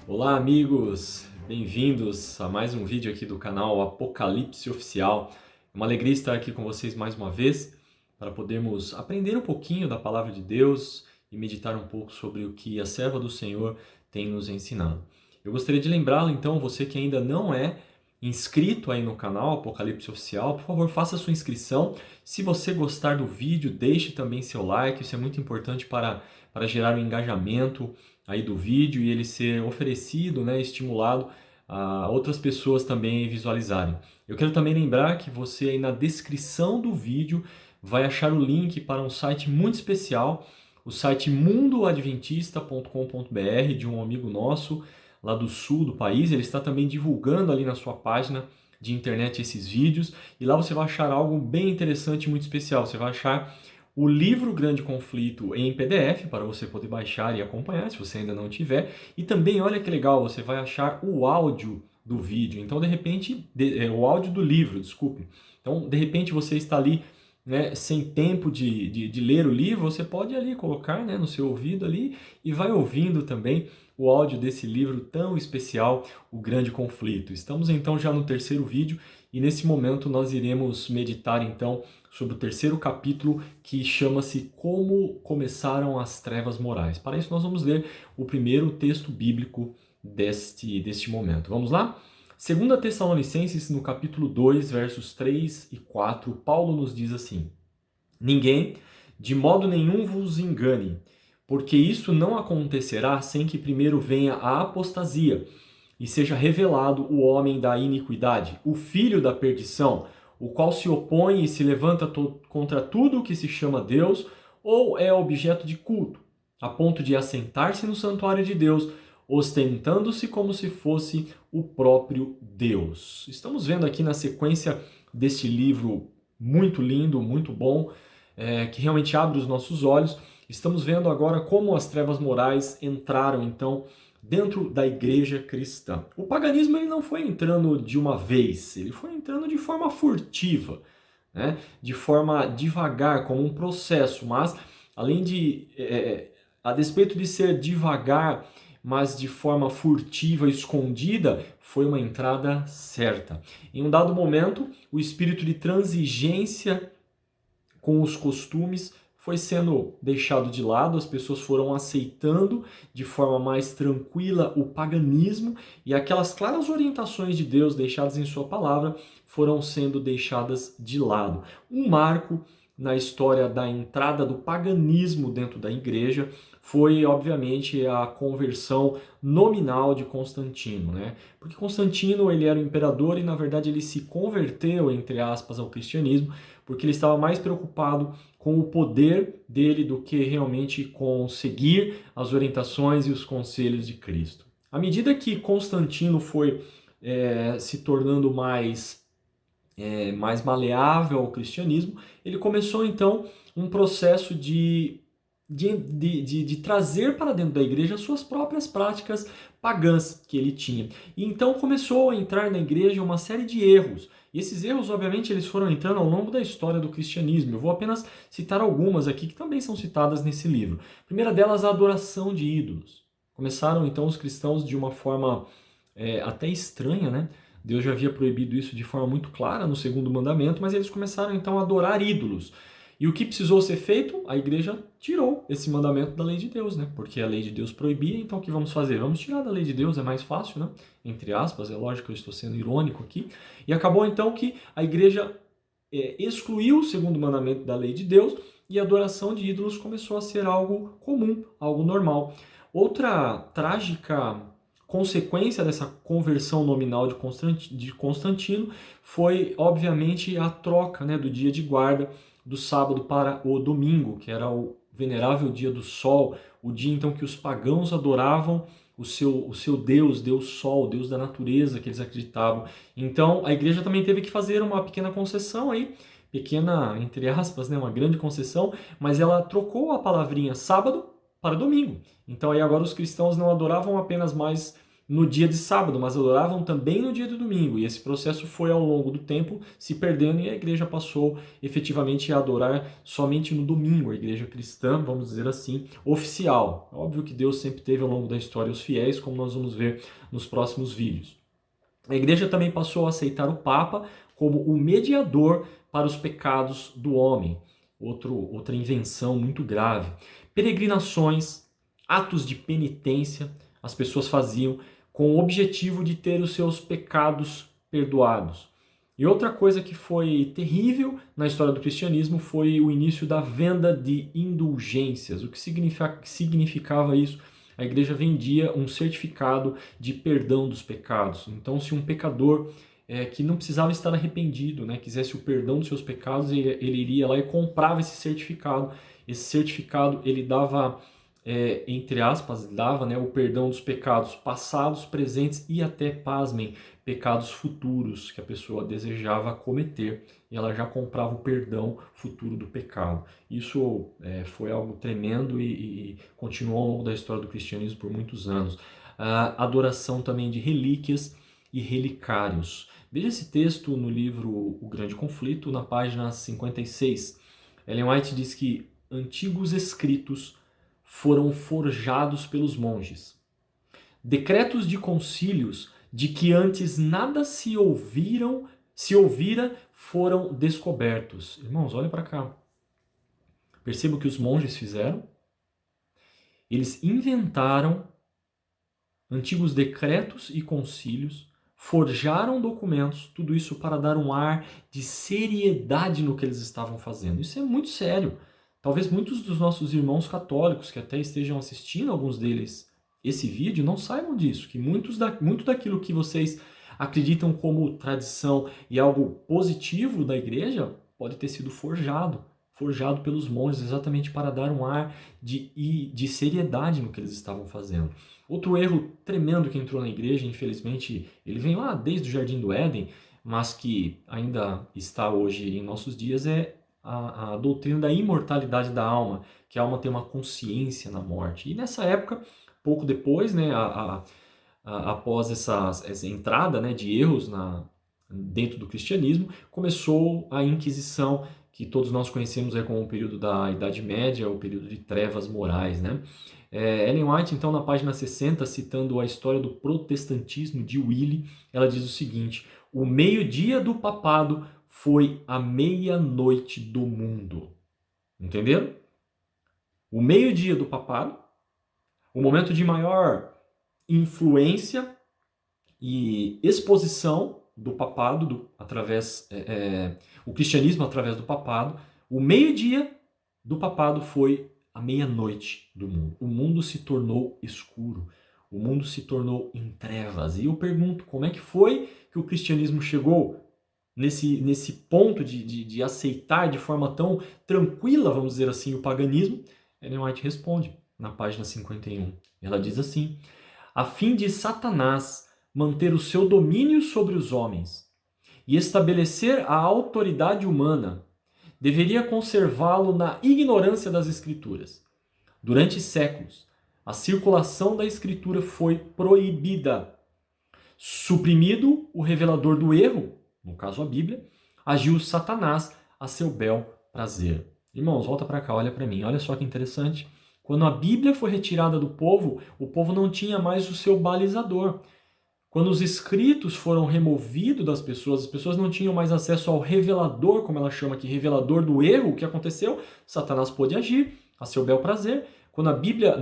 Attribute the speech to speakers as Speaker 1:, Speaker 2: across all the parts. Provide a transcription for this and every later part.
Speaker 1: Olá, amigos! Bem-vindos a mais um vídeo aqui do canal Apocalipse Oficial. É uma alegria estar aqui com vocês mais uma vez para podermos aprender um pouquinho da Palavra de Deus e meditar um pouco sobre o que a serva do Senhor tem nos ensinado. Eu gostaria de lembrá-lo, então, você que ainda não é inscrito aí no canal Apocalipse Oficial, por favor, faça sua inscrição. Se você gostar do vídeo, deixe também seu like, isso é muito importante para gerar um engajamento aí do vídeo e ele ser oferecido, né, estimulado a outras pessoas também visualizarem. Eu quero também lembrar que você aí na descrição do vídeo vai achar o link para um site muito especial, o site mundoadventista.com.br, de um amigo nosso lá do sul do país. Ele está também divulgando ali na sua página de internet esses vídeos e lá você vai achar algo bem interessante e muito especial. Você vai achar o livro Grande Conflito em PDF para você poder baixar e acompanhar, se você ainda não tiver. E também, olha que legal, você vai achar o áudio do vídeo. Então, de repente, o áudio do livro, desculpe. Então, de repente, você está ali, né, sem tempo de ler o livro, você pode ali colocar, né, no seu ouvido ali e vai ouvindo também o áudio desse livro tão especial, O Grande Conflito. Estamos então já no terceiro vídeo e nesse momento nós iremos meditar então sobre o terceiro capítulo, que chama-se Como Começaram as Trevas Morais. Para isso nós vamos ler o primeiro texto bíblico deste momento. Vamos lá? 2 Tessalonicenses, no capítulo 2, versos 3 e 4, Paulo nos diz assim: Ninguém, de modo nenhum, vos engane, porque isso não acontecerá sem que primeiro venha a apostasia e seja revelado o homem da iniquidade, o filho da perdição, o qual se opõe e se levanta contra tudo o que se chama Deus ou é objeto de culto, a ponto de assentar-se no santuário de Deus, ostentando-se como se fosse o próprio Deus. Estamos vendo aqui na sequência deste livro muito lindo, muito bom, que realmente abre os nossos olhos. Estamos vendo agora como as trevas morais entraram, então, dentro da igreja cristã. O paganismo ele não foi entrando de uma vez, ele foi entrando de forma furtiva, né? De forma devagar, como um processo, mas além de, a despeito de ser devagar, mas de forma furtiva, escondida, foi uma entrada certa. Em um dado momento, o espírito de transigência com os costumes foi sendo deixado de lado, as pessoas foram aceitando de forma mais tranquila o paganismo e aquelas claras orientações de Deus deixadas em sua palavra foram sendo deixadas de lado. Um marco na história da entrada do paganismo dentro da igreja foi, obviamente, a conversão nominal de Constantino, né? Porque Constantino ele era o imperador e, na verdade, ele se converteu, entre aspas, ao cristianismo, porque ele estava mais preocupado com o poder dele do que realmente com seguir as orientações e os conselhos de Cristo. À medida que Constantino foi se tornando mais maleável ao cristianismo, ele começou então um processo de trazer para dentro da igreja suas próprias práticas pagãs que ele tinha. E então começou a entrar na igreja uma série de erros. E esses erros, obviamente, eles foram entrando ao longo da história do cristianismo. Eu vou apenas citar algumas aqui que também são citadas nesse livro. A primeira delas, a adoração de ídolos. Começaram então os cristãos de uma forma até estranha, né? Deus já havia proibido isso de forma muito clara no segundo mandamento, mas eles começaram então a adorar ídolos. E o que precisou ser feito? A igreja tirou esse mandamento da lei de Deus, né? Porque a lei de Deus proibia, então o que vamos fazer? Vamos tirar da lei de Deus, é mais fácil, né? Entre aspas, é lógico que eu estou sendo irônico aqui. E acabou então que a igreja excluiu o segundo mandamento da lei de Deus e a adoração de ídolos começou a ser algo comum, algo normal. Outra trágica consequência dessa conversão nominal de Constantino foi, obviamente, a troca, né, do dia de guarda do sábado para o domingo, que era o venerável dia do sol, o dia então que os pagãos adoravam o seu Deus, Deus Sol, Deus da natureza que eles acreditavam. Então a igreja também teve que fazer uma pequena concessão aí, pequena entre aspas, né, uma grande concessão, mas ela trocou a palavrinha sábado para domingo. Então aí agora os cristãos não adoravam apenas mais no dia de sábado, mas adoravam também no dia de domingo. E esse processo foi ao longo do tempo se perdendo e a igreja passou efetivamente a adorar somente no domingo, a igreja cristã, vamos dizer assim, oficial. Óbvio que Deus sempre teve ao longo da história os fiéis, como nós vamos ver nos próximos vídeos. A igreja também passou a aceitar o Papa como o mediador para os pecados do homem. Outra invenção muito grave. Peregrinações, atos de penitência, as pessoas faziam com o objetivo de ter os seus pecados perdoados. E outra coisa que foi terrível na história do cristianismo foi o início da venda de indulgências. O que significava isso? A igreja vendia um certificado de perdão dos pecados. Então, se um pecador que não precisava estar arrependido, né, quisesse o perdão dos seus pecados, ele iria lá e comprava esse certificado. Esse certificado ele dava, entre aspas, dava, né, o perdão dos pecados passados, presentes e até, pasmem, pecados futuros que a pessoa desejava cometer. E ela já comprava o perdão futuro do pecado. Isso foi algo tremendo e continuou ao longo da história do cristianismo por muitos anos. A adoração também de relíquias e relicários. Veja esse texto no livro O Grande Conflito, na página 56. Ellen White diz que antigos escritos foram forjados pelos monges. Decretos de concílios de que antes nada se ouvira foram descobertos. Irmãos, olhem para cá. Perceba o que os monges fizeram. Eles inventaram antigos decretos e concílios, forjaram documentos, tudo isso para dar um ar de seriedade no que eles estavam fazendo. Isso é muito sério. Talvez muitos dos nossos irmãos católicos que até estejam assistindo, alguns deles, esse vídeo, não saibam disso, que muito daquilo que vocês acreditam como tradição e algo positivo da igreja pode ter sido forjado pelos monges exatamente para dar um ar de seriedade no que eles estavam fazendo. Outro erro tremendo que entrou na igreja, infelizmente, ele vem lá desde o Jardim do Éden, mas que ainda está hoje em nossos dias, é a doutrina da imortalidade da alma, que a alma tem uma consciência na morte. E nessa época, pouco depois, né, após essa entrada, né, de erros dentro do cristianismo, começou a Inquisição, que todos nós conhecemos como o período da Idade Média, o período de trevas morais, né? Ellen White, então, na página 60, citando a história do protestantismo de Willy, ela diz o seguinte: o meio-dia do papado foi a meia-noite do mundo. Entenderam? O meio-dia do papado, o momento de maior influência e exposição do papado, o cristianismo através do papado, o meio-dia do papado foi a meia-noite do mundo. O mundo se tornou escuro, o mundo se tornou em trevas. E eu pergunto, como é que foi que o cristianismo chegou nesse ponto de aceitar de forma tão tranquila, vamos dizer assim, o paganismo? Ellen White responde na página 51. Ela diz assim: a fim de Satanás manter o seu domínio sobre os homens e estabelecer a autoridade humana, deveria conservá-lo na ignorância das Escrituras. Durante séculos, a circulação da Escritura foi proibida. Suprimido o revelador do erro, no caso a Bíblia, agiu Satanás a seu bel prazer. Irmãos, volta para cá, olha para mim, olha só que interessante. Quando a Bíblia foi retirada do povo, o povo não tinha mais o seu balizador. Quando os escritos foram removidos das pessoas, as pessoas não tinham mais acesso ao revelador, como ela chama aqui, revelador do erro. O que aconteceu? Satanás pôde agir a seu bel prazer. Quando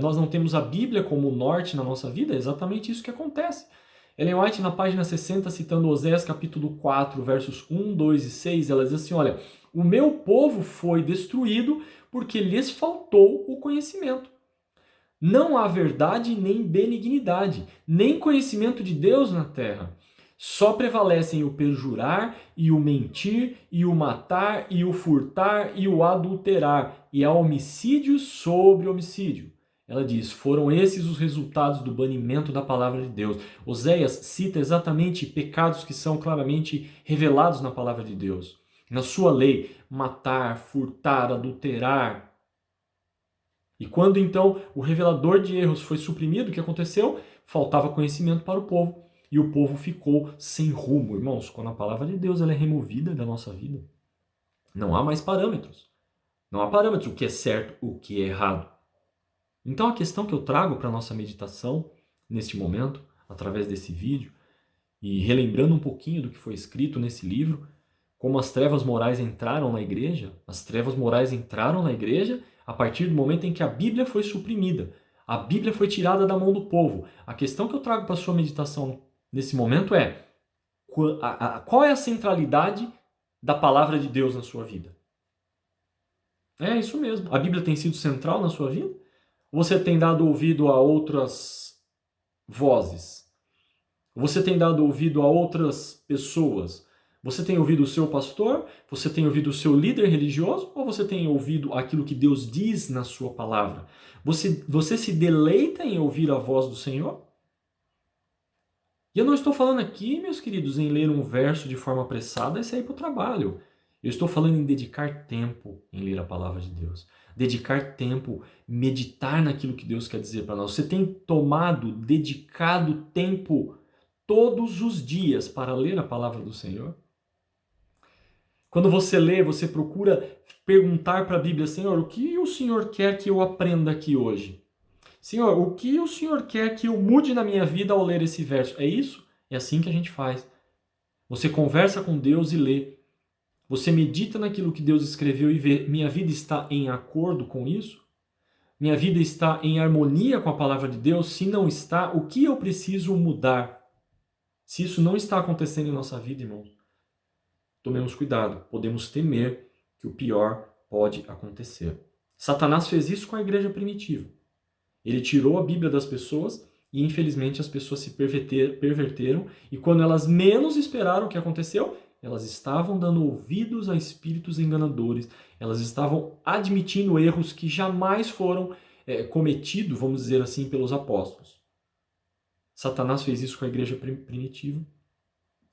Speaker 1: nós não temos a Bíblia como norte na nossa vida, é exatamente isso que acontece. Ellen White, na página 60, citando Oséias capítulo 4, versos 1, 2 e 6, ela diz assim, olha, o meu povo foi destruído porque lhes faltou o conhecimento. Não há verdade nem benignidade, nem conhecimento de Deus na terra. Só prevalecem o perjurar e o mentir e o matar e o furtar e o adulterar. E há homicídio sobre homicídio. Ela diz, foram esses os resultados do banimento da palavra de Deus. Oséias cita exatamente pecados que são claramente revelados na palavra de Deus. Na sua lei, matar, furtar, adulterar. E quando então o revelador de erros foi suprimido, o que aconteceu? faltava conhecimento para o povo e o povo ficou sem rumo. Irmãos, quando a palavra de Deus ela é removida da nossa vida, não há mais parâmetros. Não há parâmetros, o que é certo, o que é errado. Então a questão que eu trago para a nossa meditação neste momento, através desse vídeo, e relembrando um pouquinho do que foi escrito nesse livro, como as trevas morais entraram na igreja, as trevas morais entraram na igreja a partir do momento em que a Bíblia foi suprimida. A Bíblia foi tirada da mão do povo. A questão que eu trago para a sua meditação nesse momento é: qual é a centralidade da palavra de Deus na sua vida? É isso mesmo. A Bíblia tem sido central na sua vida? Ou você tem dado ouvido a outras vozes? Você tem dado ouvido a outras pessoas? Você tem ouvido o seu pastor? Você tem ouvido o seu líder religioso? Ou você tem ouvido aquilo que Deus diz na sua palavra? Você se deleita em ouvir a voz do Senhor? E eu não estou falando aqui, meus queridos, em ler um verso de forma apressada e sair para o trabalho. Eu estou falando em dedicar tempo em ler a palavra de Deus. Dedicar tempo, meditar naquilo que Deus quer dizer para nós. Você tem dedicado tempo todos os dias para ler a palavra do Senhor? Quando você lê, você procura perguntar para a Bíblia: Senhor, o que o Senhor quer que eu aprenda aqui hoje? Senhor, o que o Senhor quer que eu mude na minha vida ao ler esse verso? É isso? É assim que a gente faz. Você conversa com Deus e lê. Você medita naquilo que Deus escreveu e vê: minha vida está em acordo com isso? Minha vida está em harmonia com a palavra de Deus? Se não está, o que eu preciso mudar? Se isso não está acontecendo em nossa vida, irmãos, tomemos cuidado. Podemos temer que o pior pode acontecer. Satanás fez isso com a igreja primitiva. Ele tirou a Bíblia das pessoas e, infelizmente, as pessoas se perverteram. E quando elas menos esperaram, o que aconteceu? Elas estavam dando ouvidos a espíritos enganadores. Elas estavam admitindo erros que jamais foram cometidos, vamos dizer assim, pelos apóstolos. Satanás fez isso com a igreja primitiva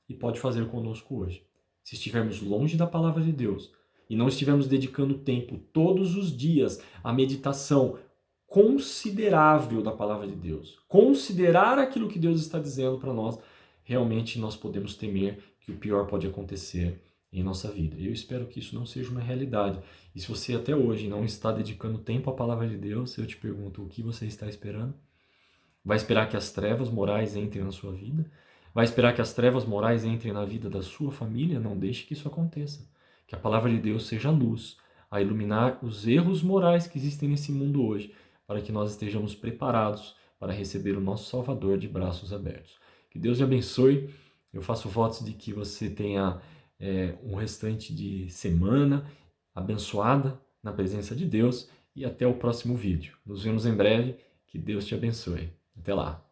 Speaker 1: e pode fazer conosco hoje. Se estivermos longe da palavra de Deus e não estivermos dedicando tempo todos os dias à meditação considerável da palavra de Deus, considerar aquilo que Deus está dizendo para nós, realmente nós podemos temer que o pior pode acontecer em nossa vida. E eu espero que isso não seja uma realidade. E se você até hoje não está dedicando tempo à palavra de Deus, eu te pergunto: o que você está esperando? Vai esperar que as trevas morais entrem na sua vida? Vai esperar que as trevas morais entrem na vida da sua família? Não deixe que isso aconteça. Que a palavra de Deus seja a luz a iluminar os erros morais que existem nesse mundo hoje, para que nós estejamos preparados para receber o nosso Salvador de braços abertos. Que Deus te abençoe. Eu faço votos de que você tenha um restante de semana abençoada na presença de Deus e até o próximo vídeo. Nos vemos em breve. Que Deus te abençoe. Até lá.